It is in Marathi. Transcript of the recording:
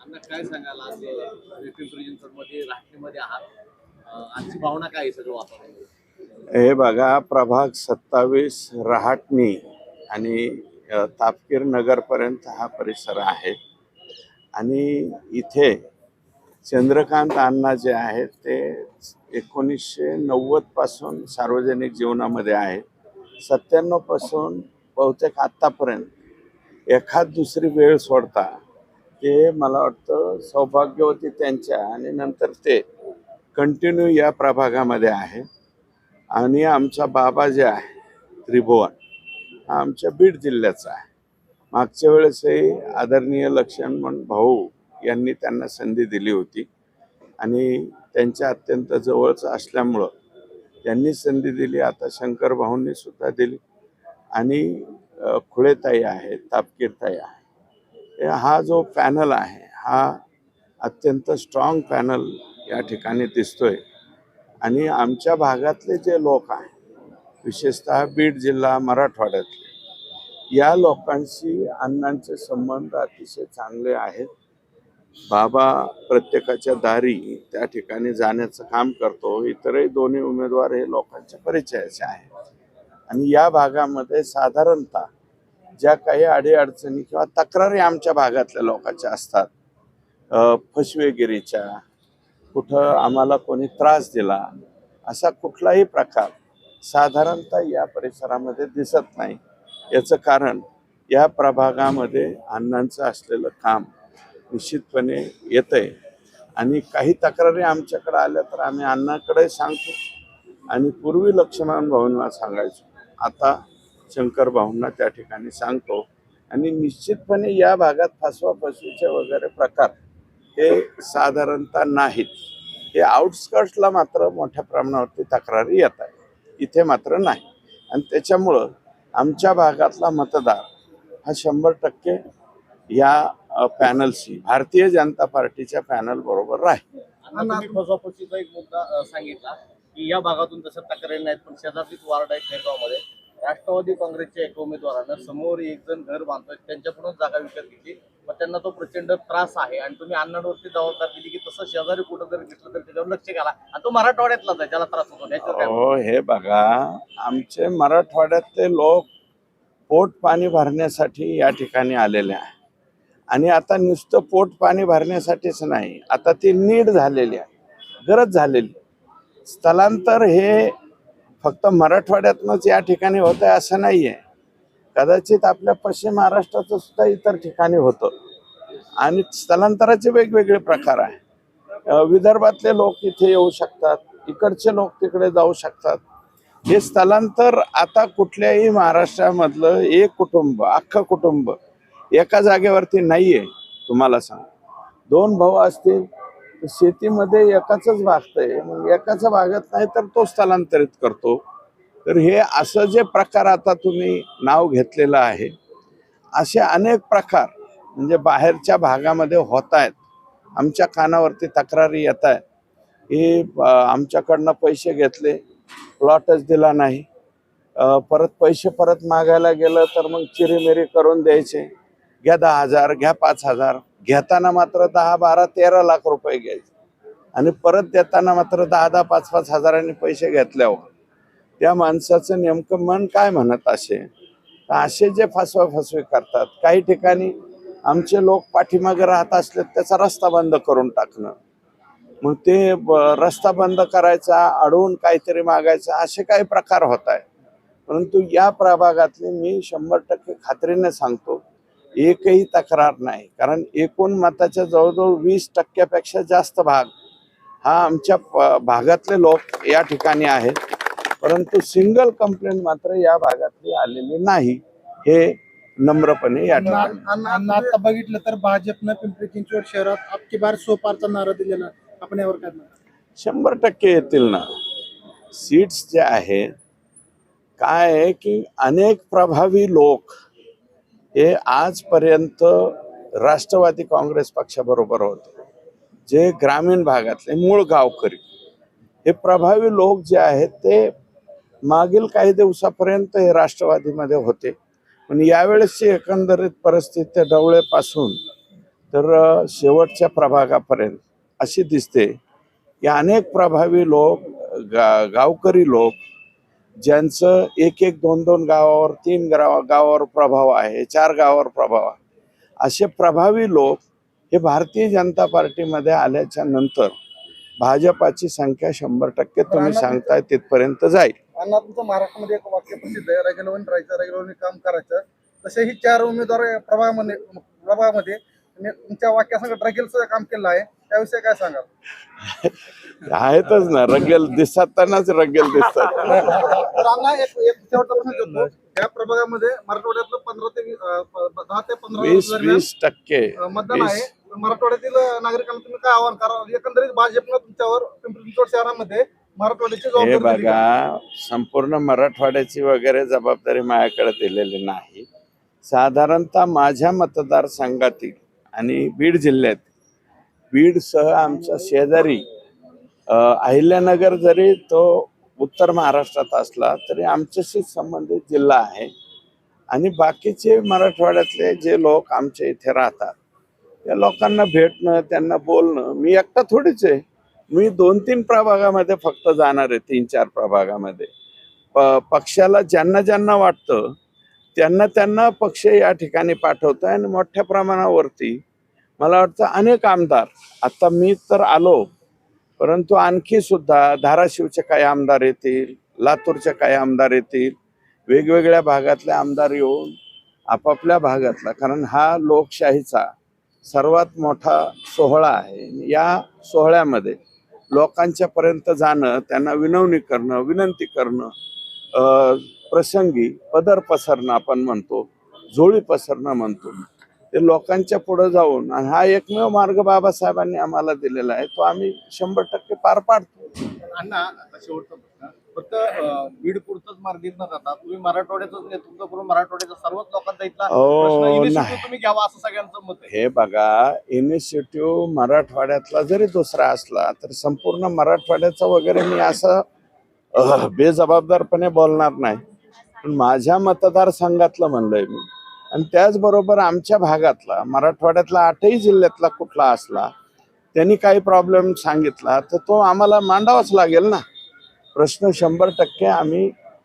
अण्णा काय सांगाल आज पिंपरी चिंचवडमध्ये राष्ट्रीयमध्ये आहात आजची भावना काय आहे सगळं वातावरण? हे बघा, प्रभाग 27 रहाटणी आणि तापकीर नगरपर्यंत हा परिसर आहे. आणि इथे चंद्रकांत अण्णा जे आहेत ते 1990 पासून सार्वजनिक जीवनामध्ये आहेत. 97 पासून बहुतेक आत्तापर्यंत एखाद दुसरी वेळ सोडता ते मला वाटतं सौभाग्यवती त्यांच्या आणि नंतर ते कंटिन्यू या प्रभागामध्ये आहे. आणि आमचा बाबा जे आहे त्रिभुवन हा आमच्या बीड जिल्ह्याचा आहे. मागच्या वेळेसही आदरणीय लक्ष्मण भाऊ यांनी त्यांना संधी दिली होती आणि त्यांच्या अत्यंत जवळच असल्यामुळं त्यांनी संधी दिली. आता शंकर भाऊंनी सुद्धा दिली आणि खुळेताई आहे, तापकीरताई आहे. हा जो पॅनल आहे हा अत्यंत स्ट्रॉंग पॅनल या ठिकाणी दिसतोय. आणि आमच्या भागातले जे लोक आहेत, विशेषतः बीड जिल्हा मराठवाड्यातले, या लोकांशी अण्णांचे संबंध अतिशय चांगले आहेत. बाबा प्रत्येकाच्या दारी त्या ठिकाणी जाण्याचं काम करतो. इतरही दोन्ही उमेदवार हे लोकांच्या परिचयाचे आहेत. आणि या भागामध्ये साधारणतः ज्या काही अडीअडचणी किंवा तक्रारी आमच्या भागातल्या लोकांच्या असतात, फसवेगिरीच्या, कुठं आम्हाला कोणी त्रास दिला, असा कुठलाही प्रकार साधारणतः या परिसरामध्ये दिसत नाही. याचं कारण या प्रभागामध्ये अण्णांचं असलेलं काम निश्चितपणे येतंय. आणि काही तक्रारी आमच्याकडे आल्या तर आम्ही अण्णाकडे सांगतो आणि पूर्वी लक्ष्मण भाऊंना सांगायचो, आता शंकर भाऊंना त्या ठिकाणी सांगतो. आणि निश्चितपणे या भागात फसवाफसवीचे वगैरे प्रकार हे साधारणतः नाहीत. हे आउटस्कर्ट्सला मात्र मोठ्या प्रमाणावरती तक्रारी येत आहे, इथे मात्र नाही. आणि त्याच्यामुळं आमच्या भागातला मतदार हा 100% या पॅनलशी, भारतीय जनता पार्टीच्या पॅनल बरोबर राहील. अण्णा, तुम्ही फसवाफसवीचा एक मुद्दा सांगितला की या भागातून तसं तक्रारी नाहीत, पण शेजारचीच वार्ड आहे खेरगावमध्ये राष्ट्रवादी काँग्रेसच्या एका उमेदवारानं समोर एक जण घर बांधतोय, त्यांच्याकडून जागा विकत घेतली, पण त्यांना तो प्रचंड त्रास आहे. आणि तुम्ही अण्णांवरती जबाबदार दिली की तसं शेजारी कुठं जर घेतलं तर त्याच्यावर लक्ष घाला, आणि तो मराठवाड्यातलाच आहे ज्याला त्रास होतो. याच्यावर काय? हो, हे बघा, आमचे मराठवाड्यातले लोक पोट पाणी भरण्यासाठी या ठिकाणी आलेले आहे. आणि आता नुसतं पोट पाणी भरण्यासाठीच नाही, आता ती नीड झालेली आहे, गरज झालेली. स्थलांतर हे फक्त मराठवाड्यातनंच या ठिकाणी होत आहे असं नाही आहे. कदाचित आपल्या पश्चिम महाराष्ट्राचं सुद्धा इतर ठिकाणी होतं. आणि स्थलांतराचे वेगवेगळे प्रकार आहे. विदर्भातले लोक इथे येऊ शकतात, इकडचे लोक तिकडे जाऊ शकतात. हे स्थलांतर आता कुठल्याही महाराष्ट्रामधलं एक कुटुंब, अख्खं कुटुंब एका जागेवरती नाहीये. तुम्हाला सांग, 2 भाऊ असतील तर शेतीमध्ये एकाच भागतंय, मग एकाच भागत नाही तर तो स्थलांतरित करतो. तर हे असं जे प्रकार आता तुम्ही नाव घेतलेलं आहे, असे अनेक प्रकार म्हणजे बाहेरच्या भागामध्ये होत आहेत. आमच्या कानावरती तक्रारी येत आहे की आमच्याकडनं पैसे घेतले, प्लॉटच दिला नाही, परत पैसे परत मागायला गेलं तर मग चिरीमिरी करून द्यायचे, घ्या 10,000, घ्या 5,000, घेताना मात्र 10, 12, 13 लाख रुपये घ्यायचे. आणि परत देताना मात्र 10, 5 हजारांनी पैसे घेतल्यावर त्या माणसाचं नेमकं मन काय म्हणत असे. असे जे फसवाफसवी करतात, काही ठिकाणी आमचे लोक पाठीमागे राहत असले त्याचा रस्ता बंद करून टाकणं, मग ते रस्ता बंद करायचा, अडवून काहीतरी मागायचा, असे काही प्रकार होत आहेत. परंतु या प्रभागातले मी 100% खात्रीने सांगतो, एकही तक्रार नाही. कारण एकूण मताच्या जवळजवळ 20% जास्त भाग हा आमच्या भागातले लोक या ठिकाणी आहेत. परंतु सिंगल कंप्लेंट मात्र या भागातली आलेली नाही, हे नम्रपणे या ठिकाणी. अण्णा, आता बघितलं तर भाजपनं पिंपरी चिंचवड शहरात अबकी बार सो पारचा नारा दिलेला, आपण यावर काय म्हणणार? 100% येतील ना. सीट्स जे आहेत, काय आहे की अनेक प्रभावी लोक हे आजपर्यंत राष्ट्रवादी काँग्रेस पक्षाबरोबर होते. जे ग्रामीण भागातले मूळ गावकरी, हे प्रभावी लोक जे आहेत ते मागील काही दिवसापर्यंत हे राष्ट्रवादीमध्ये होते. पण यावेळेसची एकंदरीत परिस्थिती ढवळेपासून तर शेवटच्या प्रभागापर्यंत अशी दिसते की अनेक प्रभावी लोक, गावकरी लोक, ज्यांचं एक एक दोन दोन गावावर, तीन गावावर प्रभाव आहे, 4 गावावर प्रभाव आहे, असे प्रभावी लोक हे भारतीय जनता पार्टीमध्ये आल्याच्या नंतर भाजपाची संख्या 100% तुम्ही सांगताय तिथपर्यंत जाईल. अण्णा, तुमचं महाराष्ट्रामध्ये एक वाक्य प्रसिद्ध आहे, रगेलवून राहायचं, रगेलवून काम करायचं. तसे ही 4 उमेदवार प्रभागामध्ये तुमच्या वाक्यासंग रगेलचं काम केलं आहे, त्याविषयी काय सांगाल? आहेतच ना, रगेल दिसतानाच रगेल दिसतात. तर अण्णा, एक शेवटचा प्रश्न करतो. या प्रभागामध्ये मराठवाड्यातलं 10 ते 15 20% मतदान आहे. मराठवाड्यातील नागरिकांना तुम्ही काय आवाहन कराल? एकंदरीत भाजपनं तुमच्यावर पिंपरी चिंचवड शहरामध्ये मराठवाड्याची हे जबाबदारी दिली. बघा, संपूर्ण मराठवाड्याची वगैरे जबाबदारी माझ्याकडे दिलेली नाही. साधारणतः माझ्या मतदारसंघातील आणि बीड जिल्ह्यात, बीडसह आमच्या शेजारी अहिल्यानगर जरी तो उत्तर महाराष्ट्रात असला तरी आमच्याशी संबंधित जिल्हा आहे. आणि बाकीचे मराठवाड्यातले जे लोक आमच्या इथे राहतात त्या लोकांना भेटणं, त्यांना बोलणं, मी एकटा थोडीच आहे. मी 2-3 प्रभागामध्ये फक्त जाणार आहे, 3-4 प्रभागामध्ये. पक्षाला ज्यांना ज्यांना वाटतं त्यांना पक्ष या ठिकाणी पाठवतोय आणि मोठ्या प्रमाणावरती मला वाटतं अनेक आमदार, आता मी तर आलो, परंतु आणखी सुद्धा धाराशिवचे काही आमदार येतील, लातूरचे काही आमदार येतील, वेगवेगळ्या भागातले आमदार येऊन आपापल्या भागातला, कारण हा लोकशाहीचा सर्वात मोठा सोहळा आहे. या सोहळ्यामध्ये लोकांच्या पर्यंत जाणं, त्यांना विनवणी करणं, विनंती करणं, प्रसंगी पदर पसरणं आपण म्हणतो, झोळी पसरणं म्हणतो, ते लोकांच्या पुढे जाऊन, आणि हा एकमेव मार्ग बाबासाहेबांनी आम्हाला दिलेला आहे, तो आम्ही 100% पार पाडतो. अण्णा, आता शेवटचा प्रश्न, फक्त बीड पुरतच मार्गित न जाता तुम्ही मराठवाड्याचं नेतृत्व करून मराठवाड्याच्या सर्वच लोकांचा इथला प्रश्न इनिशिएटिव्ह तुम्ही घ्यावा असं सगळ्यांचं मत आहे. हे बघा, इनिशिएटिव्ह मराठवाड्यातला जरी दुसरा असला तर संपूर्ण मराठवाड्याचा वगैरे मी असं बेजबाबदारपणे बोलणार नाही. पण माझ्या मतदारसंघातलं म्हणलंय मी, आणि त्याचबरोबर आमच्या भागातला, मराठवाड्यातला 8ही जिल्ह्यातला कुठला असला, त्यांनी काही प्रॉब्लेम सांगितला तर तो आम्हाला मांडावाच लागेल ना. प्रश्न 100% आम्ही